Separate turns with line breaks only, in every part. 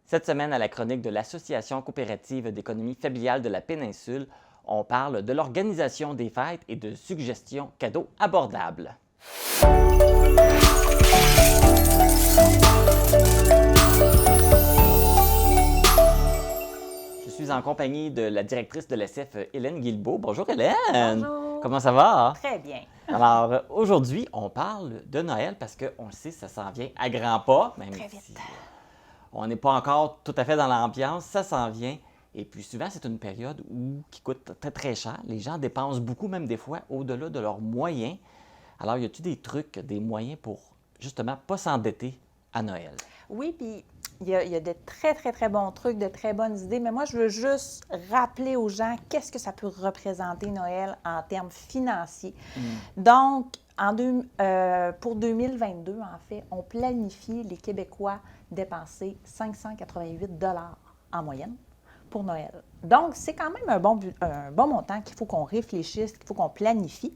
Cette semaine, à la chronique de l'Association coopérative d'économie familiale de la péninsule, on parle de l'organisation des fêtes et de suggestions cadeaux abordables. Je suis en compagnie de la directrice de l'ESSEF, Hélène Guilbeault. Bonjour Hélène!
Bonjour!
Comment ça va?
Très bien.
Alors, aujourd'hui, on parle de Noël parce qu'on le sait, ça s'en vient à grands pas, même
Très
si
vite.
on n'est pas encore tout à fait dans l'ambiance, ça s'en vient. Et puis souvent, c'est une période qui coûte très, très cher. Les gens dépensent beaucoup, même des fois, au-delà de leurs moyens. Alors, y a-t-il des trucs, des moyens pour, justement, pas s'endetter à Noël?
Oui, puis il y a de très, très, très bons trucs, de très bonnes idées, mais moi, je veux juste rappeler aux gens qu'est-ce que ça peut représenter Noël en termes financiers. Donc, pour 2022, en fait, on planifie les Québécois dépenser 588 en moyenne pour Noël. Donc, c'est quand même un bon montant qu'il faut qu'on réfléchisse, qu'il faut qu'on planifie.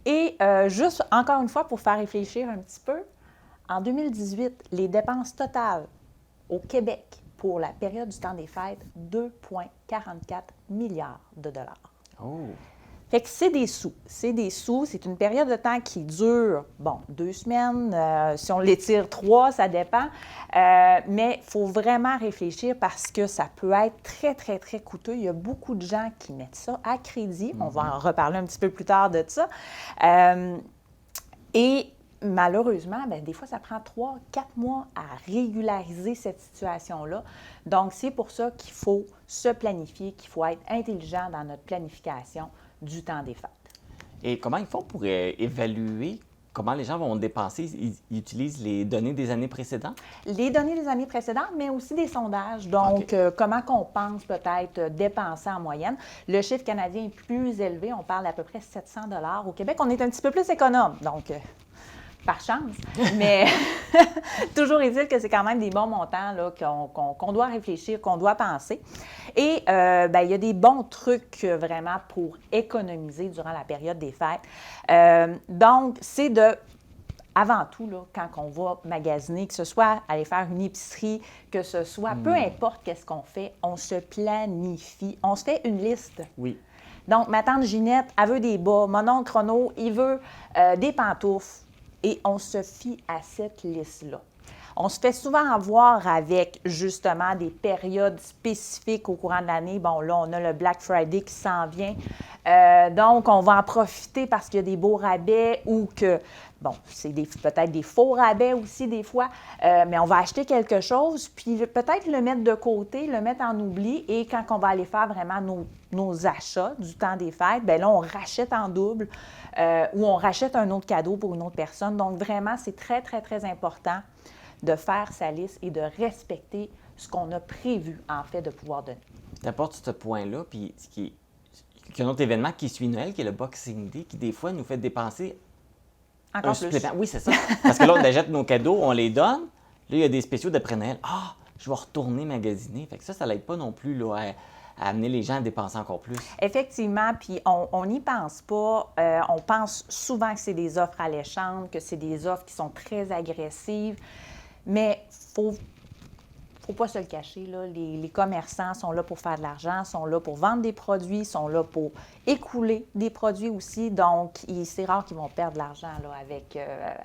Et juste, encore une fois, pour faire réfléchir un petit peu, en 2018, les dépenses totales au Québec pour la période du temps des fêtes, 2,44 milliards de dollars.
Oh!
Fait que c'est des sous. C'est des sous. C'est une période de temps qui dure, 2 semaines. Si on l'étire 3, ça dépend. Mais il faut vraiment réfléchir parce que ça peut être très, très, très coûteux. Il y a beaucoup de gens qui mettent ça à crédit. On va en reparler un petit peu plus tard de ça. Et malheureusement, des fois, ça prend 3, 4 mois à régulariser cette situation-là. Donc, c'est pour ça qu'il faut se planifier, qu'il faut être intelligent dans notre planification du temps des fêtes.
Et comment ils font pour évaluer comment les gens vont dépenser? Ils utilisent les données des années précédentes?
Les données des années précédentes, mais aussi des sondages. Donc, comment qu'on pense peut-être dépenser en moyenne. Le chiffre canadien est plus élevé. On parle d'à peu près 700 $. Au Québec, on est un petit peu plus économe. Donc, par chance. Mais toujours est-il que c'est quand même des bons montants là, qu'on doit réfléchir, qu'on doit penser. Et il y a des bons trucs vraiment pour économiser durant la période des fêtes. Donc, c'est avant tout, là, quand on va magasiner, que ce soit aller faire une épicerie, que ce soit, peu importe qu'est-ce qu'on fait, on se planifie, on se fait une liste.
Oui.
Donc, ma tante Ginette, elle veut des bas, mon oncle Renaud, il veut des pantoufles. Et on se fie à cette liste-là. On se fait souvent avoir avec, justement, des périodes spécifiques au courant de l'année. Bon, là, on a le Black Friday qui s'en vient. Donc, on va en profiter parce qu'il y a des beaux rabais ou que, c'est peut-être des faux rabais aussi des fois, mais on va acheter quelque chose, puis peut-être le mettre de côté, le mettre en oubli, et quand on va aller faire vraiment nos achats du temps des fêtes, bien là, on rachète en double ou on rachète un autre cadeau pour une autre personne. Donc, vraiment, c'est très, très, très important de faire sa liste et de respecter ce qu'on a prévu, en fait, de pouvoir donner.
Tu apportes ce point-là, puis il y a un autre événement qui suit Noël, qui est le Boxing Day, qui des fois nous fait dépenser
Encore plus.
supplément. Oui, c'est ça. Parce que là, on achète nos cadeaux, on les donne. Là, il y a des spéciaux d'après Noël. Ah, je vais retourner magasiner. Fait que ça l'aide pas non plus là, à amener les gens à dépenser encore plus.
Effectivement, puis on n'y pense pas. On pense souvent que c'est des offres alléchantes, que c'est des offres qui sont très agressives, mais faut pas se le cacher, là. Les commerçants sont là pour faire de l'argent, sont là pour vendre des produits, sont là pour écouler des produits aussi. Donc, c'est rare qu'ils vont perdre de l'argent là,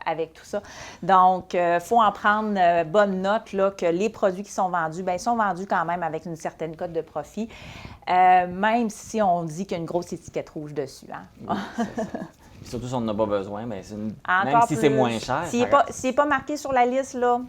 avec tout ça. Donc, il faut en prendre bonne note là, que les produits qui sont vendus, ils sont vendus quand même avec une certaine cote de profit, même si on dit qu'il y a une grosse étiquette rouge dessus. Hein?
Oui, c'est ça. Surtout si on n'en a pas besoin, même
Encore
si
plus,
c'est moins cher.
S'il n'est pas marqué sur la liste, là,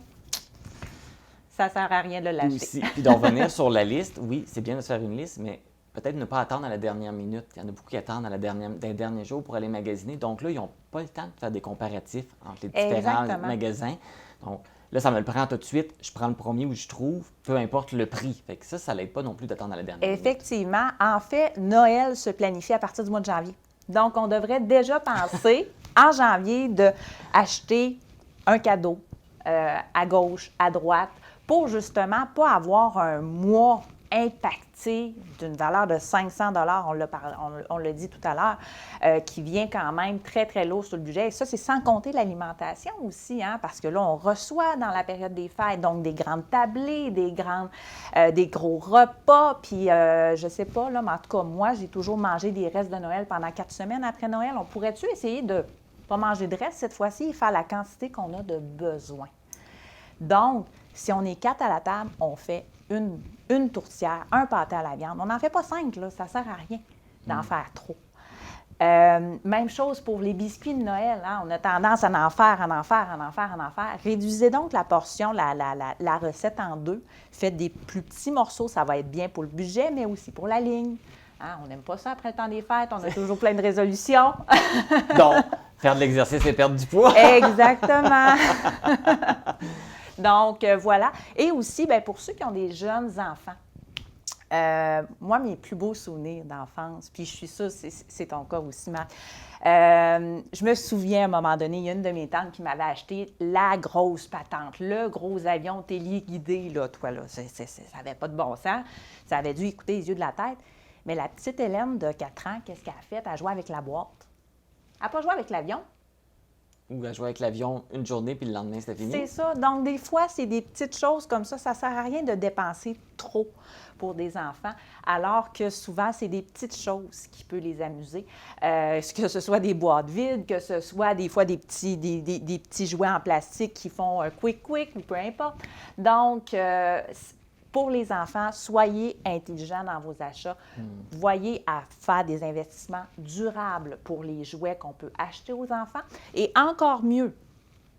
ça ne sert à rien de l'acheter.
Puis d'en revenir sur la liste, oui, c'est bien de se faire une liste, mais peut-être ne pas attendre à la dernière minute. Il y en a beaucoup qui attendent dans les derniers jours pour aller magasiner. Donc là, ils n'ont pas le temps de faire des comparatifs entre les différents magasins. Donc là, ça me le prend tout de suite. Je prends le premier où je trouve, peu importe le prix. Fait que ça l'aide pas non plus d'attendre à la dernière minute.
Effectivement. En fait, Noël se planifie à partir du mois de janvier. Donc, on devrait déjà penser en janvier d'acheter un cadeau à gauche, à droite, pour justement pas avoir un mois impacté d'une valeur de 500 on l'a dit tout à l'heure, qui vient quand même très, très lourd sur le budget. Et ça, c'est sans compter l'alimentation aussi, hein, parce que là, on reçoit dans la période des fêtes, donc des grandes tablées, des gros repas. Puis, je sais pas, là, mais en tout cas, moi, j'ai toujours mangé des restes de Noël pendant 4 semaines après Noël. On pourrait-tu essayer de ne pas manger de restes cette fois-ci et faire la quantité qu'on a de besoin? Donc, si on est 4 à la table, on fait une tourtière, un pâté à la viande. On n'en fait pas 5, là, ça ne sert à rien d'en faire trop. Même chose pour les biscuits de Noël. Hein? On a tendance à en faire. Réduisez donc la portion, la recette en 2. Faites des plus petits morceaux, ça va être bien pour le budget, mais aussi pour la ligne. Hein? On n'aime pas ça après le temps des fêtes, on a toujours plein de résolutions.
Donc, faire de l'exercice et perdre du poids.
Exactement. Donc, voilà. Et aussi, bien, pour ceux qui ont des jeunes enfants, moi, mes plus beaux souvenirs d'enfance, puis je suis sûre que c'est ton cas aussi, Marc. Je me souviens, à un moment donné, il y a une de mes tantes qui m'avait acheté la grosse patente, le gros avion téléguidé, là, toi, là. Ça n'avait pas de bon sens. Ça avait dû écouter les yeux de la tête. Mais la petite Hélène de 4 ans, qu'est-ce qu'elle a fait? Elle a joué avec la boîte. Elle n'a pas joué avec l'avion.
Ou à jouer avec l'avion une journée, puis le lendemain, c'était fini.
C'est ça. Donc, des fois, c'est des petites choses comme ça. Ça ne sert à rien de dépenser trop pour des enfants, alors que souvent, c'est des petites choses qui peuvent les amuser. Que ce soit des boîtes vides, que ce soit des fois des petits jouets en plastique qui font un quick, ou peu importe. Donc, pour les enfants, soyez intelligents dans vos achats. Voyez à faire des investissements durables pour les jouets qu'on peut acheter aux enfants. Et encore mieux,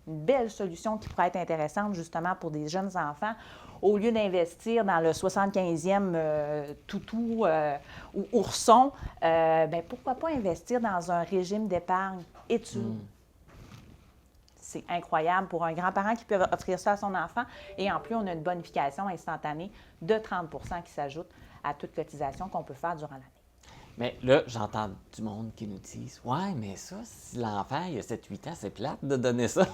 une belle solution qui pourrait être intéressante justement pour des jeunes enfants, au lieu d'investir dans le 75e toutou ou ourson, bien, pourquoi pas investir dans un régime d'épargne étude? C'est incroyable pour un grand-parent qui peut offrir ça à son enfant. Et en plus, on a une bonification instantanée de 30 qui s'ajoute à toute cotisation qu'on peut faire durant l'année.
Mais là, j'entends du monde qui nous disent « Ouais, mais ça, si l'enfant, il a 7-8 ans, c'est plate de donner ça. »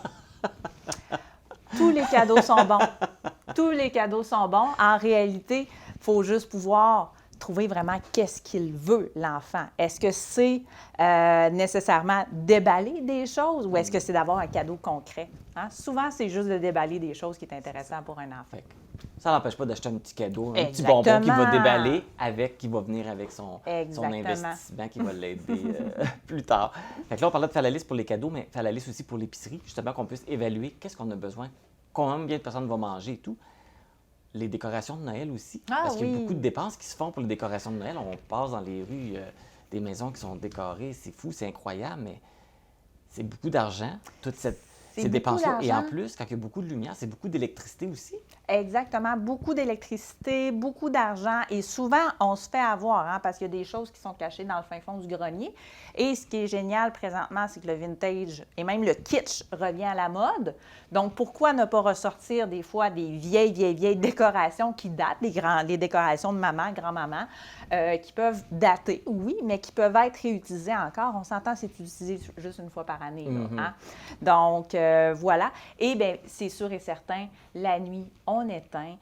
Tous les cadeaux sont bons. Tous les cadeaux sont bons. En réalité, il faut juste pouvoir trouver vraiment qu'est-ce qu'il veut, l'enfant. Est-ce que c'est nécessairement déballer des choses ou est-ce que c'est d'avoir un cadeau concret? Hein? Souvent, c'est juste de déballer des choses qui est intéressant pour un enfant.
Ça n'empêche pas d'acheter un petit cadeau, un petit bonbon qui va déballer, qui va venir avec son investissement qui va l'aider plus tard. Fait que là, on parlait de faire la liste pour les cadeaux, mais faire la liste aussi pour l'épicerie, justement qu'on puisse évaluer qu'est-ce qu'on a besoin, combien de personnes vont manger et tout. Les décorations de Noël aussi, parce qu'il y a beaucoup de dépenses qui se font pour les décorations de Noël. On passe dans les rues, des maisons qui sont décorées, c'est fou, c'est incroyable, mais c'est beaucoup d'argent, toutes ces dépenses-là. Et en plus, quand il y a beaucoup de lumière, c'est beaucoup d'électricité aussi.
Exactement. Beaucoup d'électricité, beaucoup d'argent. Et souvent, on se fait avoir, hein, parce qu'il y a des choses qui sont cachées dans le fin fond du grenier. Et ce qui est génial présentement, c'est que le vintage et même le kitsch revient à la mode. Donc, pourquoi ne pas ressortir des fois des vieilles décorations qui datent, des décorations de maman, grand-maman, qui peuvent dater, oui, mais qui peuvent être réutilisées encore. On s'entend, c'est utilisé juste une fois par année. Là, hein? Donc, voilà. Et bien, c'est sûr et certain, la nuit, on éteint.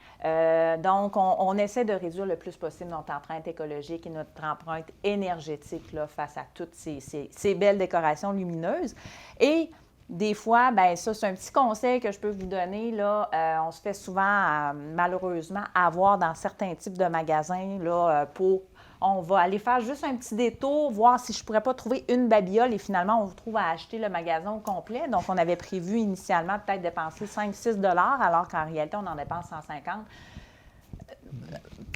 Donc, on essaie de réduire le plus possible notre empreinte écologique et notre empreinte énergétique là, face à toutes ces belles décorations lumineuses. Et des fois, bien ça, c'est un petit conseil que je peux vous donner. Là, on se fait souvent, malheureusement, avoir dans certains types de magasins là, on va aller faire juste un petit détour, voir si je ne pourrais pas trouver une babiole et finalement, on se retrouve à acheter le magasin au complet. Donc, on avait prévu initialement peut-être dépenser 5-6 $ alors qu'en réalité, on en dépense 150.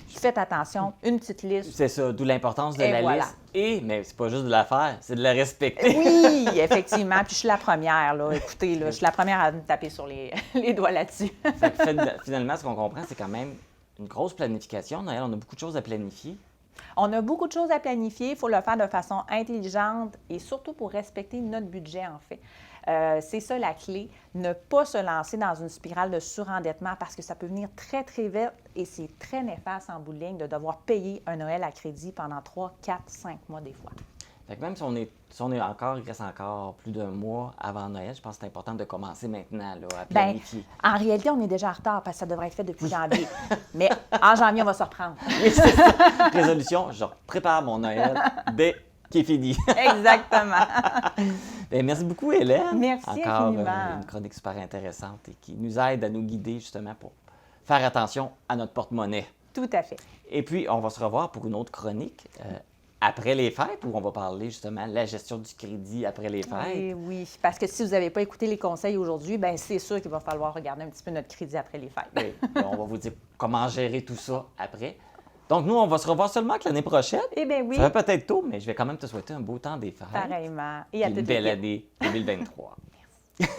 Faites attention, une petite liste.
C'est ça, d'où l'importance de la liste. Mais c'est pas juste de la faire, c'est de la respecter.
Oui, effectivement. Puis je suis la première, là. Écoutez, là, je suis la première à me taper sur les doigts là-dessus.
Finalement, ce qu'on comprend, c'est quand même une grosse planification. Noël, on a beaucoup de choses à planifier.
On a beaucoup de choses à planifier. Il faut le faire de façon intelligente et surtout pour respecter notre budget, en fait. C'est ça la clé, ne pas se lancer dans une spirale de surendettement parce que ça peut venir très, très vite et c'est très néfaste en bout de ligne de devoir payer un Noël à crédit pendant 3, 4, 5 mois des fois.
Fait que même si on est il reste encore plus d'un mois avant Noël, je pense que c'est important de commencer maintenant là, à planifier.
En réalité, on est déjà en retard parce que ça devrait être fait depuis janvier. Mais en janvier, on va se reprendre.
Oui, c'est ça. Résolution, je prépare mon Noël dès qu'il est fini.
Exactement.
Bien, merci beaucoup, Hélène.
Merci
encore
infiniment.
Une chronique super intéressante et qui nous aide à nous guider justement pour faire attention à notre porte-monnaie.
Tout à fait.
Et puis, on va se revoir pour une autre chronique après les fêtes où on va parler justement de la gestion du crédit après les fêtes.
Oui, parce que si vous n'avez pas écouté les conseils aujourd'hui, bien c'est sûr qu'il va falloir regarder un petit peu notre crédit après les fêtes.
Oui, on va vous dire comment gérer tout ça après. Donc, nous, on va se revoir seulement que l'année prochaine.
Eh bien oui.
Ça va peut-être tôt, mais je vais quand même te souhaiter un beau temps des fêtes.
Pareillement. Et à
une belle année 2023. Merci.